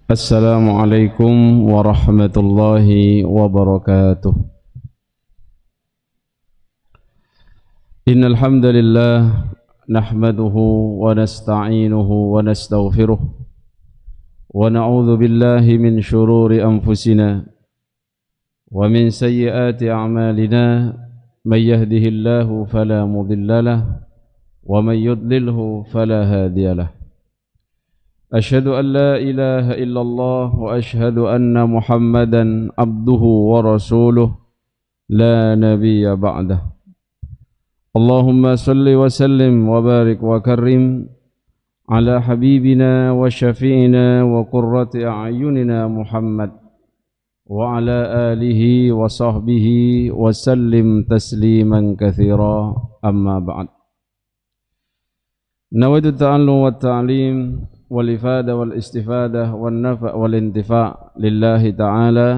Assalamualaikum warahmatullahi wabarakatuh. Innal hamdalillah nahmaduhu wa nasta'inuhu wa nastaghfiruh wa na'udzu billahi min shururi anfusina wa min sayyiati a'malina may yahdihillahu fala mudilla lahu wa may yudlilhu fala hadiya lahu. أشهد أن لا إله إلا الله وأشهد أن محمدا عبده ورسوله لا نبي بعده. اللهم صل وسلم وبارك وكرم على حبيبنا وشفيعنا وقرة أعيننا محمد وعلى آله وصحبه وسلم تسليما كثيرا. أما بعد. نود التعلم والتعليم والإفادة والاستفادة والنفع والانتفاع لله تعالى.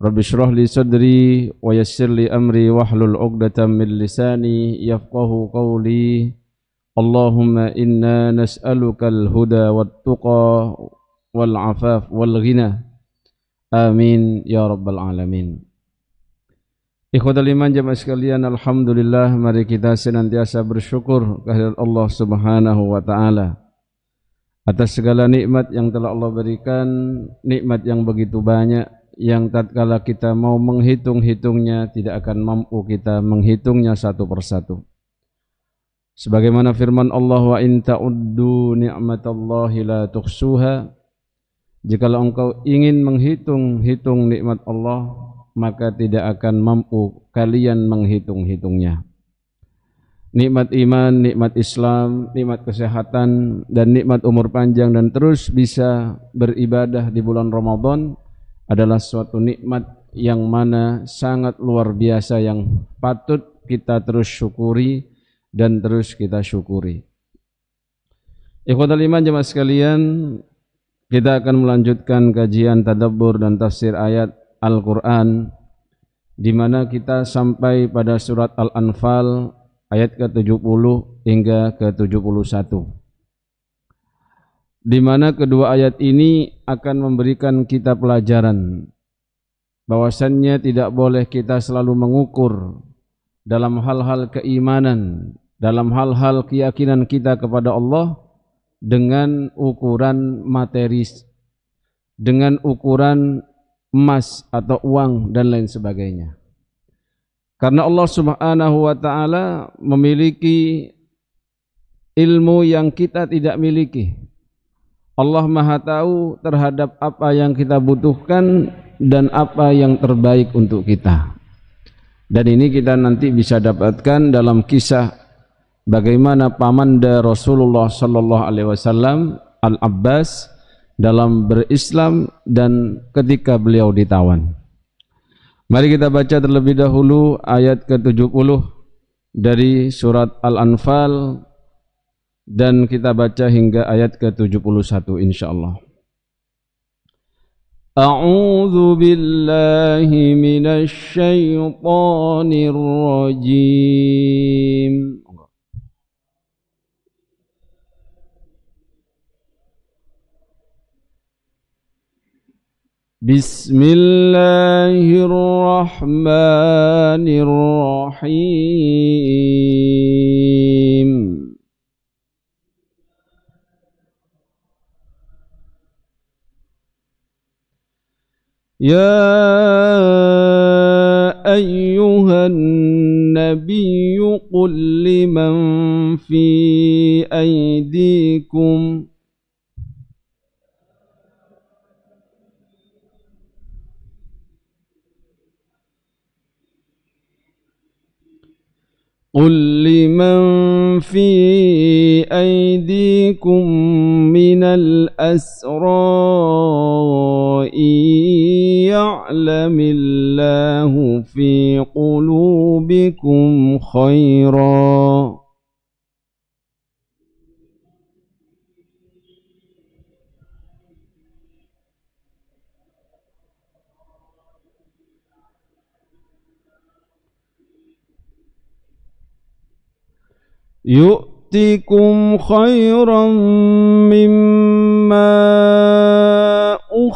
رب اشرح لي صدري ويسر لي أمري واحلل عقدة من لساني يفقه قولي. اللهم إنا نسألك الهدى والتقى والعفاف والغنى آمين يا رب العالمين. Ikhwatal iman jamaah sekalian, alhamdulillah, mari kita senantiasa bersyukur kehadirat Allah Subhanahu wa taala atas segala nikmat yang telah Allah berikan, nikmat yang begitu banyak yang tatkala kita mau menghitung-hitungnya tidak akan mampu kita menghitungnya satu persatu. Sebagaimana firman Allah, wa in ta'uddu ni'matallahi la tuhsuha. Jikalau engkau ingin menghitung-hitung nikmat Allah, maka tidak akan mampu kalian menghitung-hitungnya. Nikmat iman, nikmat Islam, nikmat kesehatan, dan nikmat umur panjang dan terus bisa beribadah di bulan Ramadan adalah suatu nikmat yang mana sangat luar biasa yang patut kita terus syukuri dan terus kita syukuri. Ikhwatal iman jemaah sekalian, kita akan melanjutkan kajian tadabbur dan tafsir ayat Al-Quran, di mana kita sampai pada surat Al-Anfal ayat ke-70 hingga ke-71, di mana kedua ayat ini akan memberikan kita pelajaran bahwasannya tidak boleh kita selalu mengukur dalam hal-hal keimanan, dalam hal-hal keyakinan kita kepada Allah dengan ukuran materis, dengan ukuran emas atau uang dan lain sebagainya. Karena Allah Subhanahu wa taala memiliki ilmu yang kita tidak miliki. Allah Maha tahu terhadap apa yang kita butuhkan dan apa yang terbaik untuk kita. Dan ini kita nanti bisa dapatkan dalam kisah bagaimana pamanda Rasulullah sallallahu alaihi wasallam Al-Abbas dalam berislam dan ketika beliau ditawan. Mari kita baca terlebih dahulu ayat ke-70 dari surat Al-Anfal dan kita baca hingga ayat ke-71 insyaallah. A'udzu billahi minasy syaithanir rajim. Bismillahirrahmanirrahim. Ya ayyuhan nabiyyu qul liman fi aydikum قل لمن في أيديكم من الأسرى يعلم الله في قلوبكم خيرا يؤتكم خيرا مما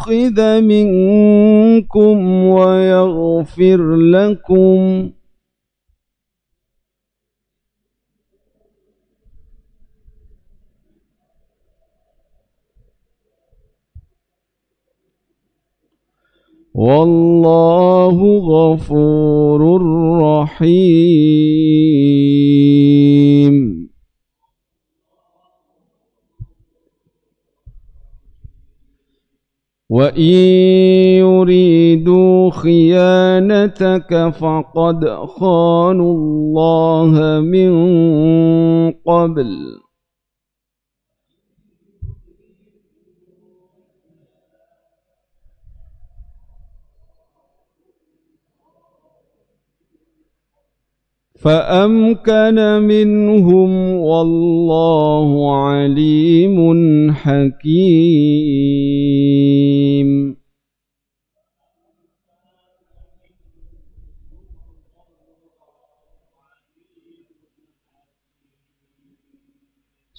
يتخذ منكم ويغفر لكم والله غفور رحيم. وإن يريدوا خيانتك فقد خانوا الله من قبل فأمكن منهم والله عليم حكيم.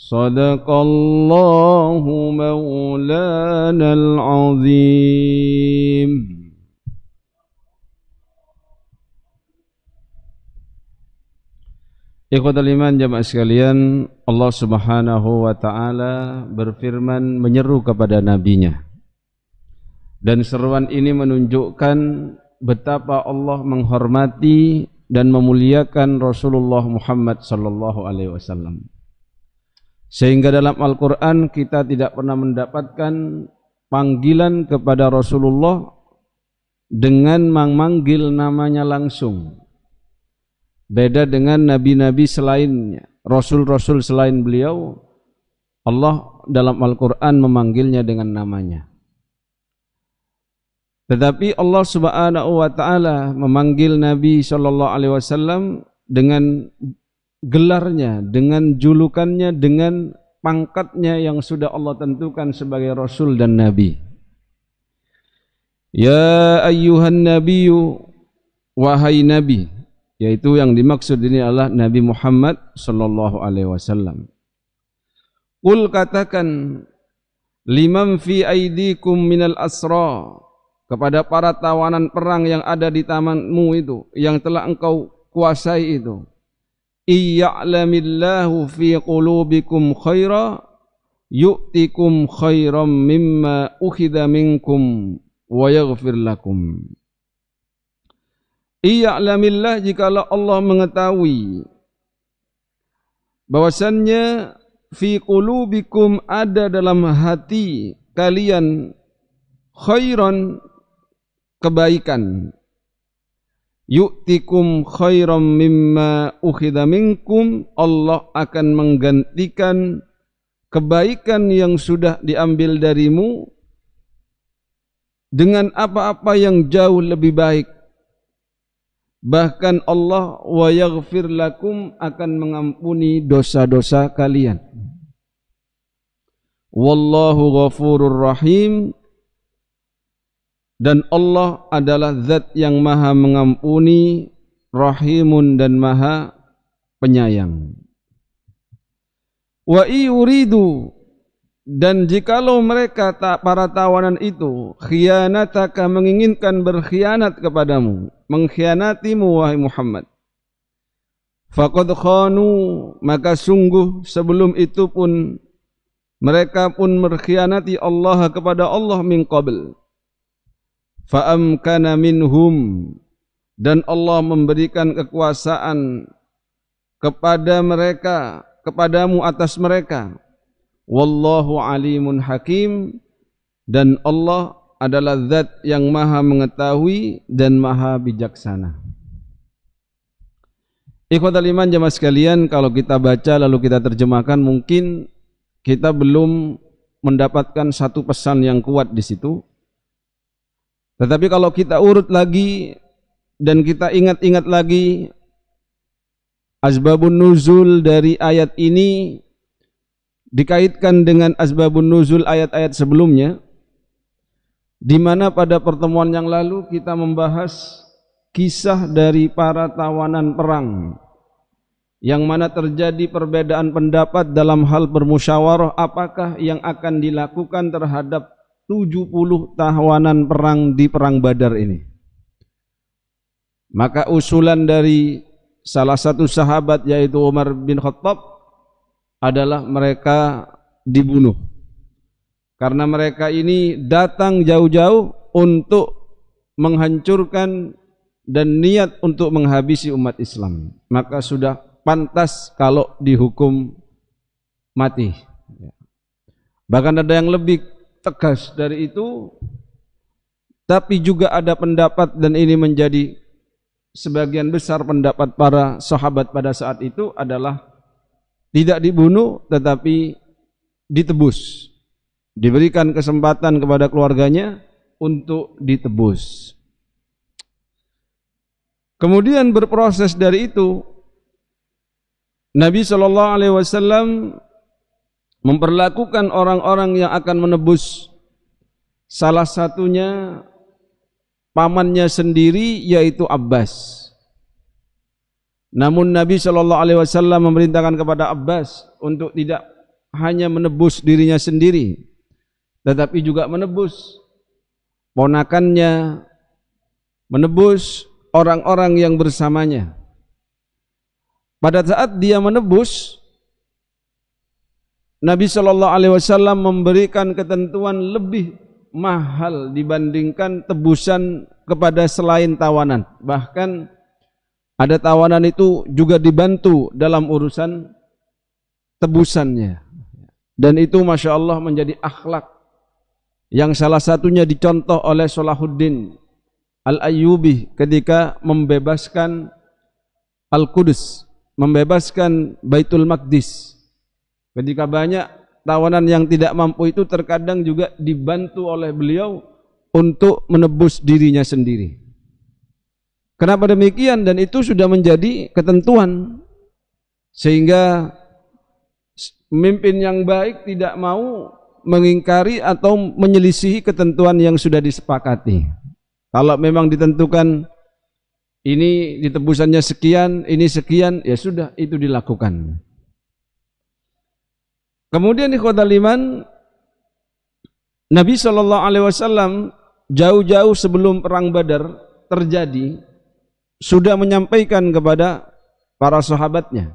صدق الله مولانا العظيم. Ikhwatul iman jamaah sekalian, Allah Subhanahu wa taala berfirman menyeru kepada nabinya. Dan seruan ini menunjukkan betapa Allah menghormati dan memuliakan Rasulullah Muhammad sallallahu alaihi wasallam. Sehingga dalam Al-Qur'an kita tidak pernah mendapatkan panggilan kepada Rasulullah dengan memanggil namanya langsung. Beda dengan nabi-nabi selainnya, rasul-rasul selain beliau, Allah dalam Al-Quran memanggilnya dengan namanya. Tetapi Allah Subhanahu wa taala memanggil Nabi sallallahu alaihi wasallam dengan gelarnya, dengan julukannya, dengan pangkatnya yang sudah Allah tentukan sebagai rasul dan nabi. Ya ayyuhan nabiyyu, wahai nabi, yaitu yang dimaksud ini adalah Nabi Muhammad sallallahu alaihi wasallam. Qul, katakan, liman fi aidikum minal asra, kepada para tawanan perang yang ada di tamanmu itu, yang telah engkau kuasai itu. Iya'lamillahu fi qulubikum khaira yu'tikum khairam mimma ukhidha minkum wa yaghfir lakum. Iya'lamillah, jikalau Allah mengetahui bahwasannya fi qulubikum, ada dalam hati kalian, khairan, kebaikan, yu'tikum khairam mimma ukhidha minkum, Allah akan menggantikan kebaikan yang sudah diambil darimu dengan apa-apa yang jauh lebih baik. Bahkan Allah wa yaghfir lakum, akan mengampuni dosa-dosa kalian. Wallahu ghafurur rahim, dan Allah adalah zat yang maha mengampuni, rahimun, dan maha penyayang. Wa yuridu, dan jikalau mereka para tawanan itu, khianataka, menginginkan berkhianat kepadamu, mengkhianatimu wahai Muhammad, faqad khanu, maka sungguh sebelum itu pun mereka pun berkhianati Allah kepada Allah min qabl. Fa amkana minhum, dan Allah memberikan kekuasaan kepada mereka, kepadamu atas mereka. Wallahu alimun hakim, dan Allah adalah zat yang maha mengetahui dan maha bijaksana. Ikhwatal iman jamaah sekalian, kalau kita baca lalu kita terjemahkan, mungkin kita belum mendapatkan satu pesan yang kuat di situ. Tetapi kalau kita urut lagi dan kita ingat-ingat lagi asbabun nuzul dari ayat ini, dikaitkan dengan asbabun nuzul ayat-ayat sebelumnya, di mana pada pertemuan yang lalu kita membahas kisah dari para tawanan perang, yang mana terjadi perbedaan pendapat dalam hal bermusyawarah apakah yang akan dilakukan terhadap 70 tawanan perang di perang Badar ini. Maka usulan dari salah satu sahabat yaitu Umar bin Khattab adalah mereka dibunuh. Karena mereka ini datang jauh-jauh untuk menghancurkan dan niat untuk menghabisi umat Islam. Maka sudah pantas kalau dihukum mati. Bahkan ada yang lebih tegas dari itu, tapi juga ada pendapat, dan ini menjadi sebagian besar pendapat para sahabat pada saat itu adalah tidak dibunuh tetapi ditebus, diberikan kesempatan kepada keluarganya untuk ditebus. Kemudian berproses dari itu, Nabi SAW memperlakukan orang-orang yang akan menebus, salah satunya pamannya sendiri yaitu Abbas. Namun Nabi SAW memerintahkan kepada Abbas untuk tidak hanya menebus dirinya sendiri, tetapi juga menebus ponakannya, menebus orang-orang yang bersamanya. Pada saat dia menebus, Nabi SAW memberikan ketentuan lebih mahal dibandingkan tebusan kepada selain tawanan. Bahkan ada tawanan itu juga dibantu dalam urusan tebusannya. Dan itu Masya Allah menjadi akhlak yang salah satunya dicontoh oleh Salahuddin Al-Ayyubi ketika membebaskan Al-Qudus, membebaskan Baitul Maqdis. Ketika banyak tawanan yang tidak mampu itu terkadang juga dibantu oleh beliau untuk menebus dirinya sendiri. Kenapa demikian? Dan itu sudah menjadi ketentuan, sehingga pemimpin yang baik tidak mau mengingkari atau menyelisihi ketentuan yang sudah disepakati. Kalau memang ditentukan ini ditebusannya sekian, ini sekian, ya sudah, itu dilakukan. Kemudian ikhwatal iman, Nabi SAW jauh-jauh sebelum perang Badar terjadi sudah menyampaikan kepada para sahabatnya,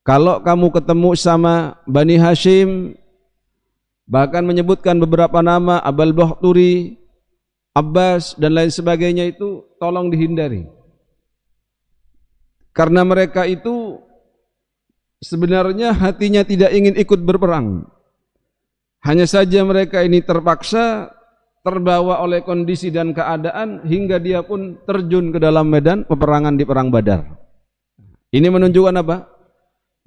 kalau kamu ketemu sama Bani Hashim, bahkan menyebutkan beberapa nama, Abul Bakhturi, Abbas dan lain sebagainya, itu tolong dihindari, karena mereka itu sebenarnya hatinya tidak ingin ikut berperang. Hanya saja mereka ini terpaksa, terbawa oleh kondisi dan keadaan, hingga dia pun terjun ke dalam medan peperangan di perang Badar. Ini menunjukkan apa?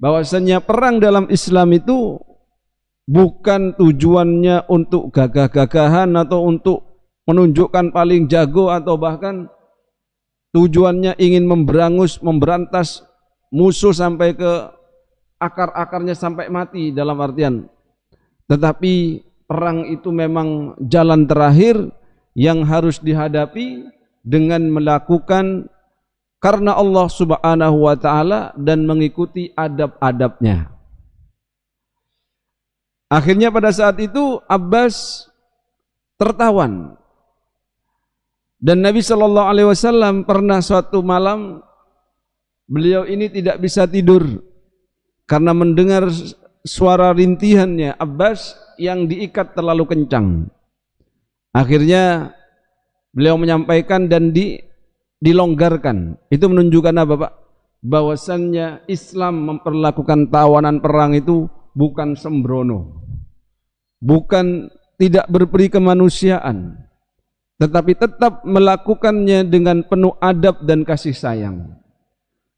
Bahwasanya perang dalam Islam itu bukan tujuannya untuk gagah-gagahan atau untuk menunjukkan paling jago, atau bahkan tujuannya ingin memberangus, memberantas musuh sampai ke akar-akarnya sampai mati dalam artian. Tetapi perang itu memang jalan terakhir yang harus dihadapi dengan melakukan karena Allah Subhanahu wa ta'ala dan mengikuti adab-adabnya. Akhirnya pada saat itu Abbas tertawan, dan Nabi SAW pernah suatu malam beliau ini tidak bisa tidur karena mendengar suara rintihannya Abbas yang diikat terlalu kencang. Akhirnya beliau menyampaikan dan dilonggarkan. Itu menunjukkan apa, Pak? Bahwasannya Islam memperlakukan tawanan perang itu bukan sembrono, bukan tidak berperi kemanusiaan, tetapi tetap melakukannya dengan penuh adab dan kasih sayang.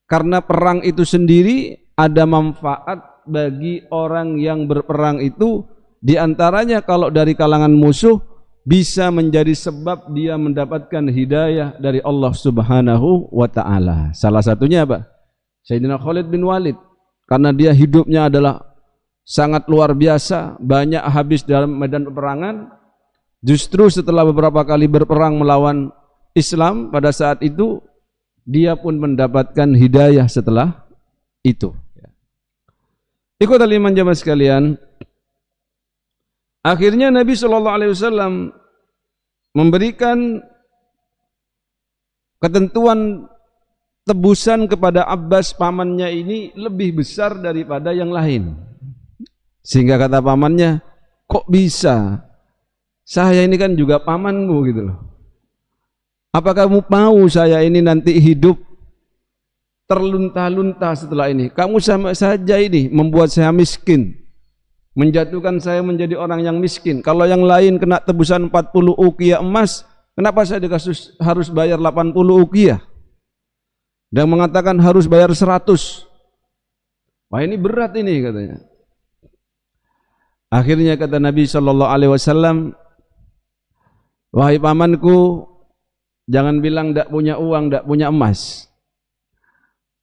Karena perang itu sendiri ada manfaat bagi orang yang berperang itu, diantaranya kalau dari kalangan musuh bisa menjadi sebab dia mendapatkan hidayah dari Allah Subhanahu wa ta'ala. Salah satunya apa? Sayyidina Khalid bin Walid, karena dia hidupnya adalah sangat luar biasa, banyak habis dalam medan peperangan. Justru setelah beberapa kali berperang melawan Islam, pada saat itu dia pun mendapatkan hidayah setelah itu. Ikhwatal iman jamaah sekalian, Akhirnya Nabi Shallallahu Alaihi Wasallam memberikan ketentuan tebusan kepada Abbas pamannya ini lebih besar daripada yang lain. Sehingga kata pamannya, kok bisa? Saya ini kan juga pamanmu gitu loh. Apa kamu mau saya ini nanti hidup terlunta-lunta setelah ini? Kamu sama saja ini membuat saya miskin, menjatuhkan saya menjadi orang yang miskin. Kalau yang lain kena tebusan 40 uqiyah emas, kenapa saya harus bayar 80 uqiyah? Dan mengatakan harus bayar 100. Wah, ini berat ini katanya. Akhirnya kata Nabi Shallallahu Alaihi Wasallam, wahai pamanku, jangan bilang tidak punya uang, tidak punya emas.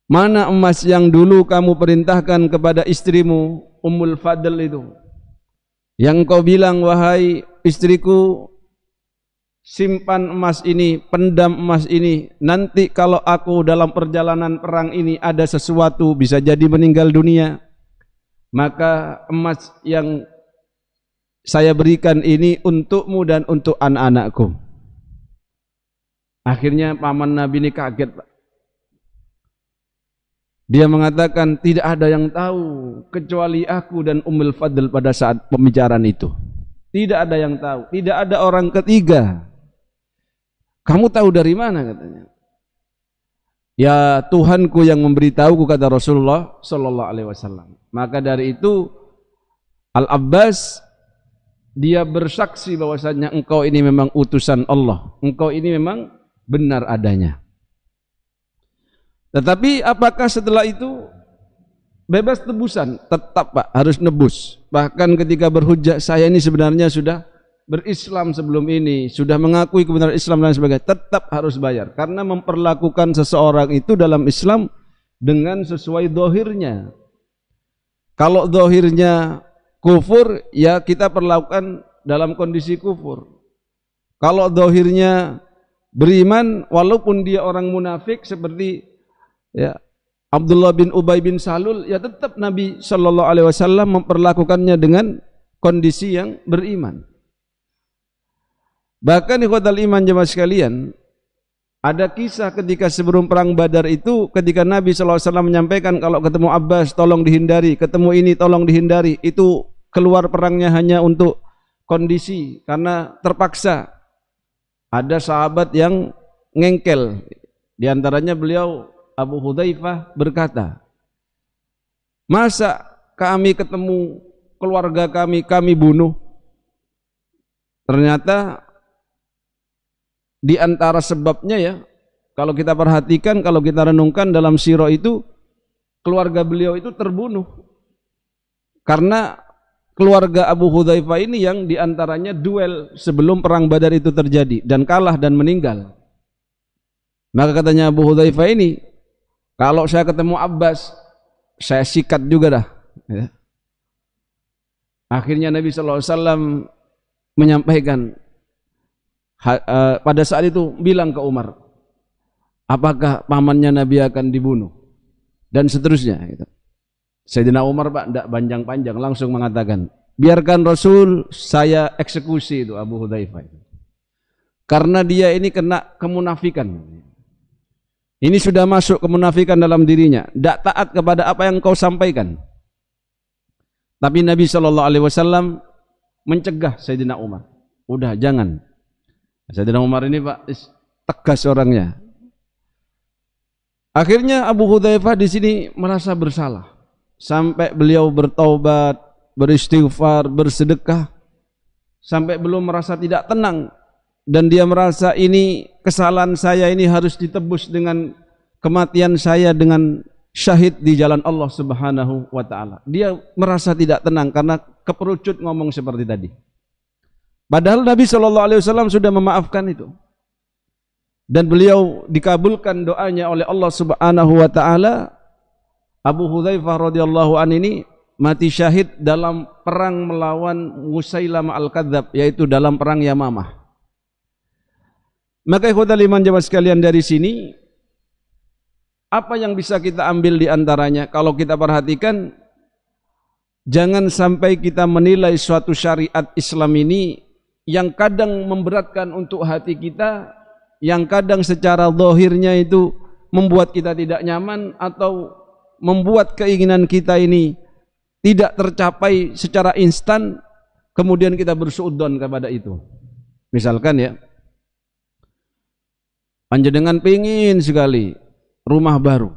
Mana emas yang dulu kamu perintahkan kepada istrimu Ummul Fadl itu, yang kau bilang, wahai istriku, simpan emas ini, pendam emas ini, nanti kalau aku dalam perjalanan perang ini ada sesuatu, bisa jadi meninggal dunia, maka emas yang saya berikan ini untukmu dan untuk anak-anakku. Akhirnya paman Nabi ini kaget, Pak. Dia mengatakan, tidak ada yang tahu kecuali aku dan Ummul Fadl pada saat pembicaraan itu. Tidak ada yang tahu, tidak ada orang ketiga. Kamu tahu dari mana katanya? Ya Tuhanku yang memberitahuku, kata Rasulullah Sallallahu Alaihi Wasallam. Maka dari itu Al-Abbas dia bersaksi bahwasanya engkau ini memang utusan Allah, engkau ini memang benar adanya. Tetapi apakah setelah itu bebas tebusan? Tetap Pak, harus nebus. Bahkan ketika berhujjah, saya ini sebenarnya sudah berislam sebelum ini, sudah mengakui kebenaran Islam dan sebagainya, tetap harus bayar. Karena memperlakukan seseorang itu dalam Islam dengan sesuai dohirnya. Kalau dohirnya kufur, ya kita perlakukan dalam kondisi kufur. Kalau dohirnya beriman, walaupun dia orang munafik seperti ya Abdullah bin Ubay bin Salul, ya tetap Nabi Shallallahu Alaihi Wasallam memperlakukannya dengan kondisi yang beriman. Bahkan ikhwatal iman jemaah sekalian, ada kisah ketika sebelum perang Badar itu, ketika Nabi Shallallahu Alaihi Wasallam menyampaikan kalau ketemu Abbas tolong dihindari, ketemu ini tolong dihindari, itu keluar perangnya hanya untuk kondisi karena terpaksa. Ada sahabat yang ngengkel, diantaranya beliau Abu Hudzaifah berkata, masa kami ketemu keluarga kami bunuh? Ternyata di antara sebabnya ya, kalau kita perhatikan, kalau kita renungkan dalam sirah itu, keluarga beliau itu terbunuh karena keluarga Abu Hudzaifah ini yang diantaranya duel sebelum perang Badar itu terjadi dan kalah dan meninggal. Maka katanya Abu Hudzaifah ini, kalau saya ketemu Abbas, saya sikat juga dah. Ya. Akhirnya Nabi Sallallahu Alaihi Wasallam menyampaikan, pada saat itu bilang ke Umar, apakah pamannya Nabi akan dibunuh? Dan seterusnya. Gitu. Sayyidina Umar Pak tidak panjang-panjang, langsung mengatakan, biarkan Rasul saya eksekusi itu Abu Hudzaifah. Karena dia ini kena kemunafikan. Ini sudah masuk kemunafikan dalam dirinya, tidak taat kepada apa yang kau sampaikan. Tapi Nabi Shallallahu Alaihi Wasallam mencegah Sayyidina Umar. Udah jangan. Sayyidina Umar ini Pak tegas orangnya. Akhirnya Abu Hudzaifah di sini merasa bersalah. Sampai beliau bertaubat, beristighfar, bersedekah. Sampai belum merasa tidak tenang. Dan dia merasa ini kesalahan saya ini harus ditebus dengan kematian saya dengan syahid di jalan Allah Subhanahu wa Ta'ala. Dia merasa tidak tenang karena keperucut ngomong seperti tadi. Padahal Nabi Shallallahu Alaihi Wasallam sudah memaafkan itu. Dan beliau dikabulkan doanya oleh Allah Subhanahu wa Ta'ala. Abu Hudzaifah radhiyallahu an ini mati syahid dalam perang melawan Musailamah al-Kadzab, yaitu dalam perang Yamamah. Maka ikhwatal iman jemaah sekalian, dari sini apa yang bisa kita ambil di antaranya? Kalau kita perhatikan, Jangan sampai kita menilai suatu syariat Islam ini yang kadang memberatkan untuk hati kita, yang kadang secara zahirnya itu membuat kita tidak nyaman atau membuat keinginan kita ini tidak tercapai secara instan, kemudian kita bersuudzon kepada itu. Misalkan ya, panjenengan pengin sekali rumah baru,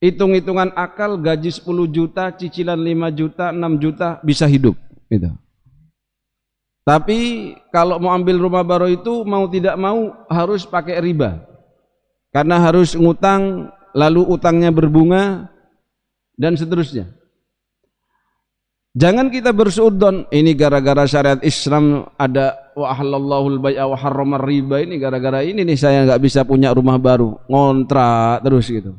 hitung-hitungan akal gaji 10 juta, cicilan 5 juta, 6 juta bisa hidup gitu. Tapi kalau mau ambil rumah baru itu mau tidak mau harus pakai riba, karena harus ngutang, lalu utangnya berbunga dan seterusnya. Jangan kita bersuudzon ini gara-gara syariat Islam ada wa ahlallahu al-bai'a wa harrama riba, ini gara-gara ini nih saya nggak bisa punya rumah baru, ngontrak terus gitu.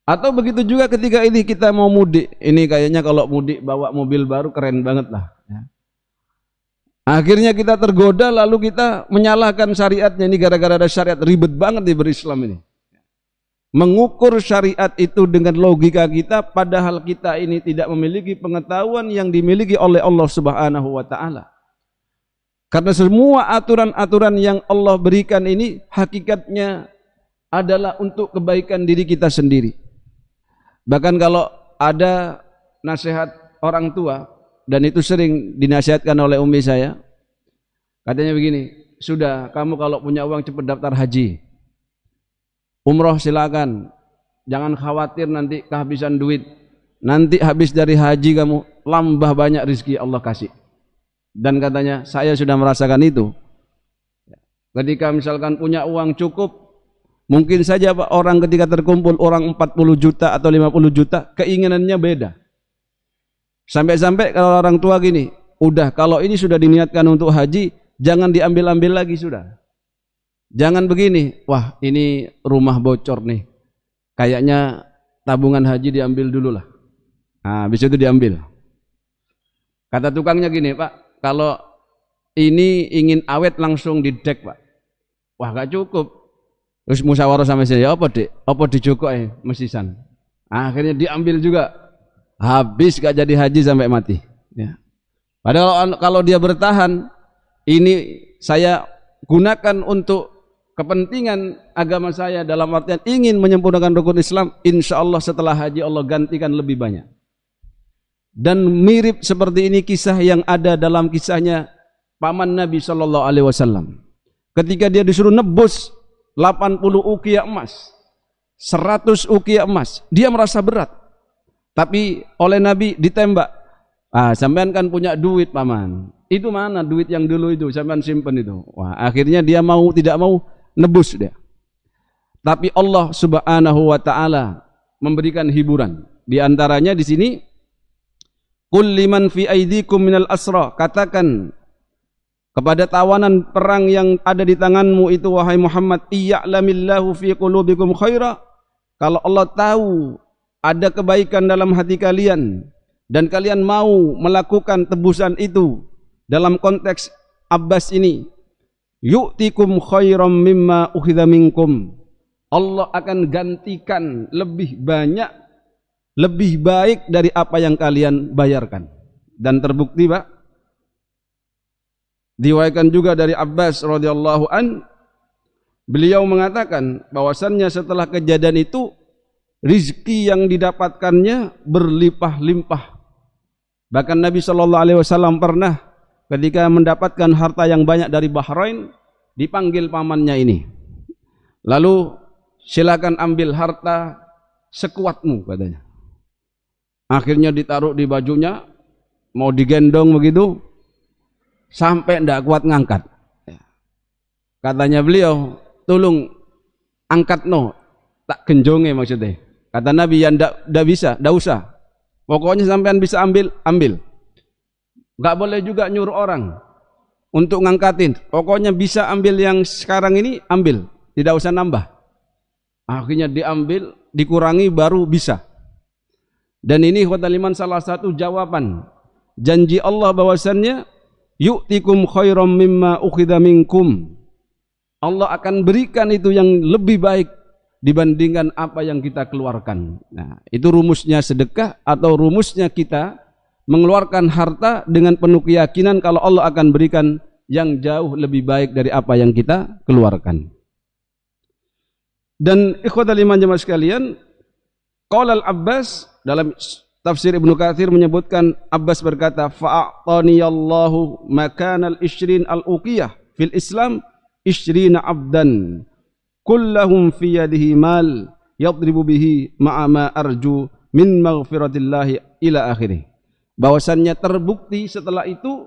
Atau begitu juga ketika ini kita mau mudik, ini kayaknya kalau mudik bawa mobil baru keren banget lah ya. Akhirnya kita tergoda lalu kita menyalahkan syariatnya, ini gara-gara ada syariat, ribet banget di berislam ini. Mengukur syariat itu dengan logika kita, padahal kita ini tidak memiliki pengetahuan yang dimiliki oleh Allah Subhanahu wa taala. Karena semua aturan-aturan yang Allah berikan ini hakikatnya adalah untuk kebaikan diri kita sendiri. Bahkan kalau ada nasihat orang tua, dan itu sering dinasihatkan oleh umi saya, katanya begini, sudah kamu kalau punya uang cepat daftar haji, umroh silakan, jangan khawatir nanti kehabisan duit, nanti habis dari haji kamu lambah banyak rezeki Allah kasih. Dan katanya saya sudah merasakan itu. Ketika misalkan punya uang cukup, mungkin saja Pak, orang ketika terkumpul orang 40 juta atau 50 juta, keinginannya beda. Sampai-sampai kalau orang tua gini, udah kalau ini sudah diniatkan untuk haji, jangan diambil-ambil lagi sudah. Jangan begini, wah ini rumah bocor nih, kayaknya tabungan haji diambil dulu lah. Nah, habis itu diambil. Kata tukangnya gini, Pak, kalau ini ingin awet langsung didek Pak. Wah gak cukup. Terus musyawarah sama saya, apa dek? Apa dijokok mesisan. Akhirnya diambil juga. Habis gak jadi haji sampai mati ya. Padahal kalau dia bertahan, ini saya gunakan untuk kepentingan agama saya, dalam artian ingin menyempurnakan rukun Islam, insya Allah setelah haji Allah gantikan lebih banyak. Dan mirip seperti ini kisah yang ada dalam kisahnya paman Nabi SAW. Ketika dia disuruh nebus 80 uqiyah emas, 100 uqiyah emas, dia merasa berat. Tapi oleh Nabi ditembak, sampean kan punya duit paman, itu mana duit yang dulu itu sampean simpen itu. Wah, akhirnya dia mau tidak mau nebus dia. Tapi Allah Subhanahu wa taala memberikan hiburan. Di antaranya di sini, qul liman fi aidikum minal asra, katakan kepada tawanan perang yang ada di tanganmu itu wahai Muhammad, iya'lamillahu fi qulubikum khaira, kalau Allah tahu ada kebaikan dalam hati kalian dan kalian mau melakukan tebusan itu dalam konteks Abbas ini, yu'tikum khairam mimma ukhidha minkum, Allah akan gantikan lebih banyak, lebih baik dari apa yang kalian bayarkan. Dan terbukti Pak, diriwayatkan juga dari Abbas radhiyallahu an, beliau mengatakan bahwasannya setelah kejadian itu rizki yang didapatkannya berlimpah-limpah. Bahkan Nabi SAW pernah ketika mendapatkan harta yang banyak dari Bahrain, dipanggil pamannya ini, lalu silakan ambil harta sekuatmu katanya. Akhirnya ditaruh di bajunya, mau digendong begitu, sampai ndak kuat ngangkat. Katanya beliau, tolong angkat no, tak genjonge maksudnya. Kata Nabi, ya ndak bisa, ndak usah. Pokoknya sampean bisa ambil, ambil. Nggak boleh juga nyuruh orang untuk ngangkatin. Pokoknya bisa ambil yang sekarang ini, ambil. Tidak usah nambah. Akhirnya diambil, dikurangi baru bisa. Dan ini kata liman salah satu jawaban janji Allah bahwasannya yu'tikum khairam mimma ukhidha minkum. Allah akan berikan itu yang lebih baik dibandingkan apa yang kita keluarkan. Nah, itu rumusnya sedekah atau rumusnya kita mengeluarkan harta dengan penuh keyakinan kalau Allah akan berikan yang jauh lebih baik dari apa yang kita keluarkan. Dan ikhwatal iman jemaah sekalian, qala al-Abbas dalam tafsir Ibnu Katsir menyebutkan, Abbas berkata, fa'ataniyallahu makanal ishrin al-uqiyah fil Islam ishrina abdan kullahum fi yadihi mal yadribu bihi ma'a ma arju min maghfiratillahi ila akhirih. Bahwasannya terbukti setelah itu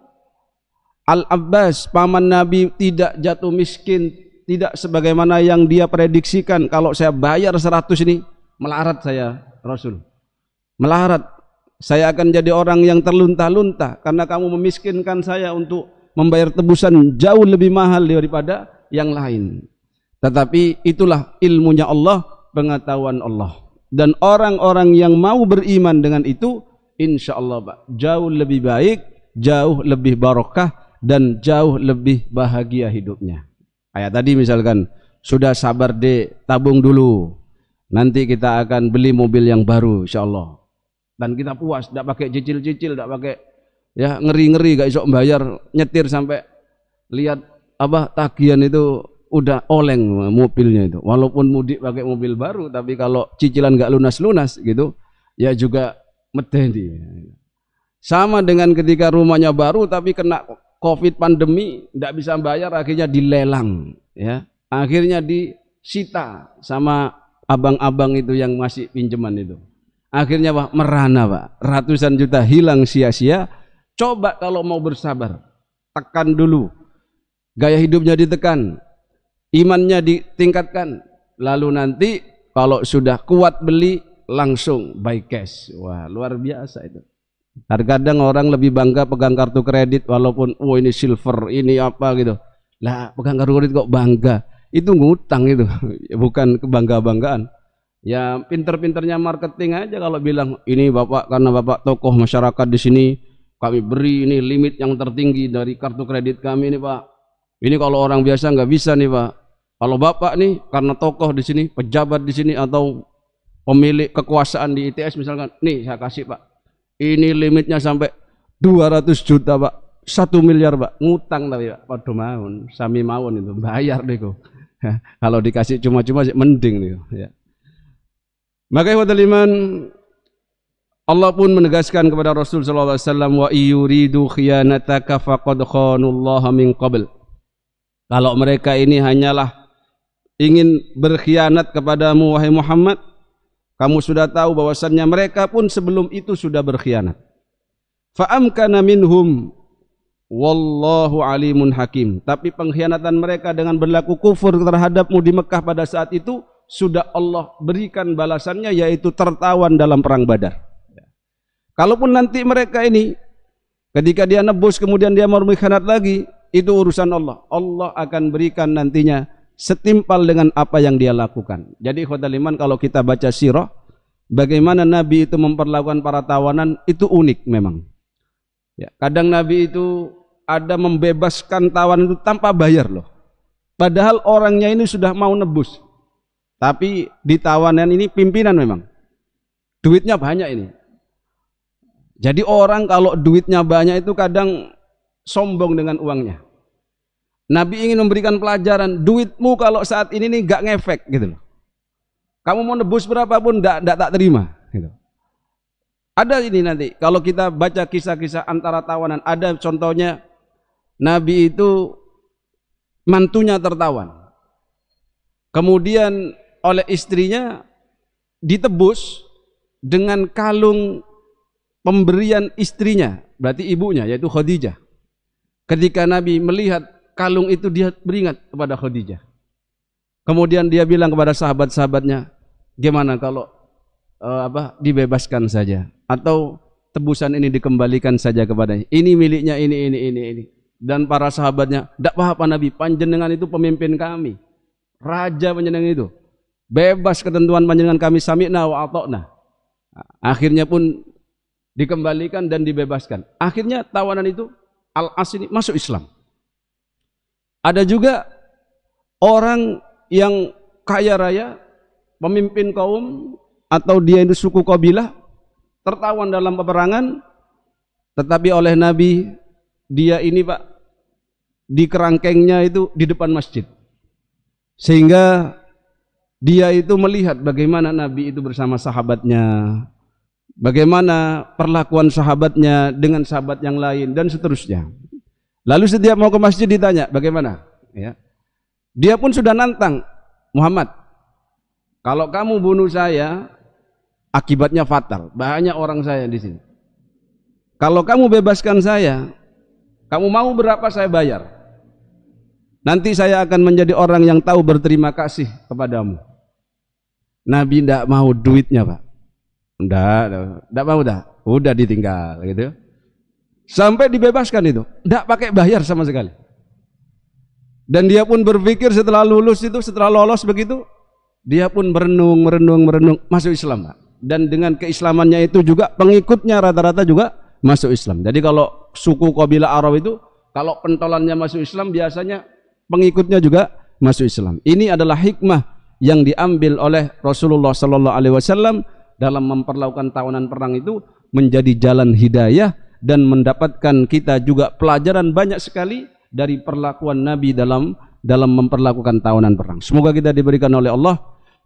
Al-Abbas paman Nabi tidak jatuh miskin, tidak sebagaimana yang dia prediksikan, kalau saya bayar 100 ini melarat saya Rasul, melarat, saya akan jadi orang yang terlunta-lunta karena kamu memiskinkan saya untuk membayar tebusan jauh lebih mahal daripada yang lain. Tetapi itulah ilmunya Allah, pengetahuan Allah, dan orang-orang yang mau beriman dengan itu insya Allah Pak, jauh lebih baik, jauh lebih barokah, dan jauh lebih bahagia hidupnya. Kayak tadi misalkan, sudah sabar dek, tabung dulu, nanti kita akan beli mobil yang baru insya Allah, dan kita puas, tidak pakai cicil-cicil, tidak pakai ya ngeri-ngeri, gak iso bayar, nyetir sampai lihat apa tagihan itu udah oleng mobilnya itu, walaupun mudik pakai mobil baru, tapi kalau cicilan gak lunas-lunas gitu ya juga medeni. Sama dengan ketika rumahnya baru tapi kena Covid pandemi, tidak bisa bayar, akhirnya dilelang, ya, akhirnya disita sama abang-abang itu yang masih pinjaman itu. Akhirnya Pak merana Pak, ratusan juta hilang sia-sia. Coba kalau mau bersabar, tekan dulu, gaya hidupnya ditekan, imannya ditingkatkan, lalu nanti kalau sudah kuat beli langsung buy cash. Wah, luar biasa itu. Kadang orang lebih bangga pegang kartu kredit, walaupun oh ini silver, ini apa gitu. Lah pegang kartu kredit kok bangga? Itu ngutang itu, bukan kebangga-banggaan. Ya pinter-pinternya marketing aja kalau bilang ini Bapak, karena Bapak tokoh masyarakat di sini, kami beri ini limit yang tertinggi dari kartu kredit kami ini Pak. Ini kalau orang biasa nggak bisa nih Pak. Kalau Bapak nih karena tokoh di sini, pejabat di sini, atau pemilik kekuasaan di ITS misalkan, nih saya kasih Pak, ini limitnya sampai 200 juta Pak, 1 miliar Pak, ngutang tapi Pak, waduh mawon, sami mawon itu, bayar deh kok. Kalau dikasih cuma-cuma sih mending nih ya. Maka ikhwatul iman, Allah pun menegaskan kepada Rasul sallallahu alaihi wasallam, wa yuridu khiyanataka faqad khanullaha min qabl. Kalau mereka ini hanyalah ingin berkhianat kepadamu wahai Muhammad, kamu sudah tahu bahwasannya mereka pun sebelum itu sudah berkhianat. Fa'amkana minhum wallahu alimun hakim. Tapi pengkhianatan mereka dengan berlaku kufur terhadapmu di Mekah pada saat itu sudah Allah berikan balasannya, yaitu tertawan dalam perang Badar. Kalaupun nanti mereka ini ketika dia nebus kemudian dia mau berkhianat lagi, itu urusan Allah. Allah akan berikan nantinya setimpal dengan apa yang dia lakukan. Jadi ikhwatal iman, kalau kita baca sirah, bagaimana Nabi itu memperlakukan para tawanan itu unik memang. Ya, kadang Nabi itu ada membebaskan tawanan itu tanpa bayar loh. Padahal orangnya ini sudah mau nebus. Tapi di tawanan ini pimpinan memang. Duitnya banyak ini. Jadi orang kalau duitnya banyak itu kadang sombong dengan uangnya. Nabi ingin memberikan pelajaran, duitmu kalau saat ini nih gak ngefek gitu loh. Kamu mau nebus berapapun tak terima gitu. Ada ini nanti kalau kita baca kisah-kisah antara tawanan, ada contohnya Nabi itu mantunya tertawan. Kemudian oleh istrinya ditebus dengan kalung pemberian istrinya, berarti ibunya yaitu Khadijah. Ketika Nabi melihat kalung itu, dia beringat kepada Khadijah. Kemudian dia bilang kepada sahabat-sahabatnya, gimana kalau dibebaskan saja, atau tebusan ini dikembalikan saja kepadanya. Ini miliknya ini. Dan para sahabatnya, tidak apa-apa Nabi, panjenengan itu pemimpin kami, raja panjenengan itu, bebas ketentuan panjenengan, kami sami'na wa ata'na. Akhirnya pun dikembalikan dan dibebaskan. Akhirnya tawanan itu Al-As ini masuk Islam. Ada juga orang yang kaya raya, pemimpin kaum atau dia itu suku kabilah tertawan dalam peperangan, tetapi oleh Nabi dia ini Pak di kerangkengnya itu di depan masjid, sehingga dia itu melihat bagaimana Nabi itu bersama sahabatnya, bagaimana perlakuan sahabatnya dengan sahabat yang lain dan seterusnya. Lalu setiap mau ke masjid ditanya bagaimana, ya. Dia pun sudah nantang, Muhammad, kalau kamu bunuh saya akibatnya fatal, banyak orang saya di sini. Kalau kamu bebaskan saya, kamu mau berapa saya bayar. Nanti saya akan menjadi orang yang tahu berterima kasih kepadamu. Nabi tidak mau duitnya Pak, tidak mau dah, udah ditinggal gitu. Sampai dibebaskan itu, tidak pakai bayar sama sekali. Dan dia pun berpikir setelah lulus itu, setelah lolos begitu, dia pun merenung, masuk Islam Pak. Dan dengan keislamannya itu juga pengikutnya rata-rata juga masuk Islam. Jadi kalau suku kabilah Arab itu, kalau pentolannya masuk Islam biasanya pengikutnya juga masuk Islam. Ini adalah hikmah yang diambil oleh Rasulullah Sallallahu Alaihi Wasallam dalam memperlakukan tawanan perang itu menjadi jalan hidayah dan mendapatkan kita juga pelajaran banyak sekali dari perlakuan Nabi dalam memperlakukan tawanan perang. Semoga kita diberikan oleh Allah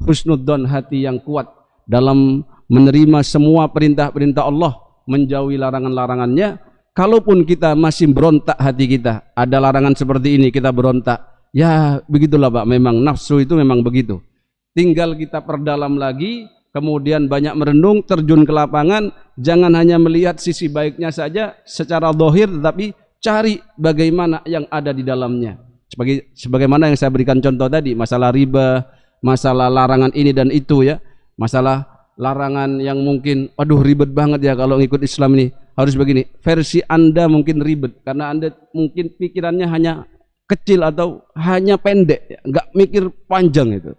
husnudzon, hati yang kuat dalam menerima semua perintah-perintah Allah, menjauhi larangan-larangannya. Kalaupun kita masih berontak hati kita, ada larangan seperti ini kita berontak, ya begitulah Pak, memang nafsu itu memang begitu. Tinggal kita perdalam lagi, kemudian banyak merenung, terjun ke lapangan, jangan hanya melihat sisi baiknya saja secara zahir, tetapi cari bagaimana yang ada di dalamnya. Sebagaimana yang saya berikan contoh tadi, masalah riba, masalah larangan ini dan itu ya, masalah larangan yang mungkin aduh ribet banget ya kalau ngikut Islam ini, harus begini. Versi Anda mungkin ribet karena Anda mungkin pikirannya hanya kecil atau hanya pendek, nggak mikir panjang itu.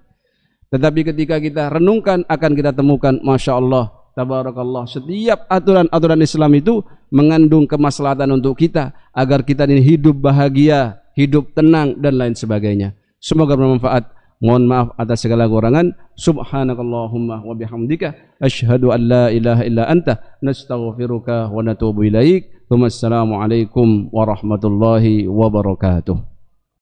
Tetapi ketika kita renungkan akan kita temukan, Masya Allah, Tabarakallah, setiap aturan-aturan Islam itu mengandung kemaslahatan untuk kita agar kita ini hidup bahagia, hidup tenang dan lain sebagainya. Semoga bermanfaat. Mohon maaf atas segala kekurangan. Subhanakallahumma wa bihamdika asyhadu an la ilaha illa anta nastaghfiruka wa natubu ilaik. Wassalamualaikum warahmatullahi wabarakatuh.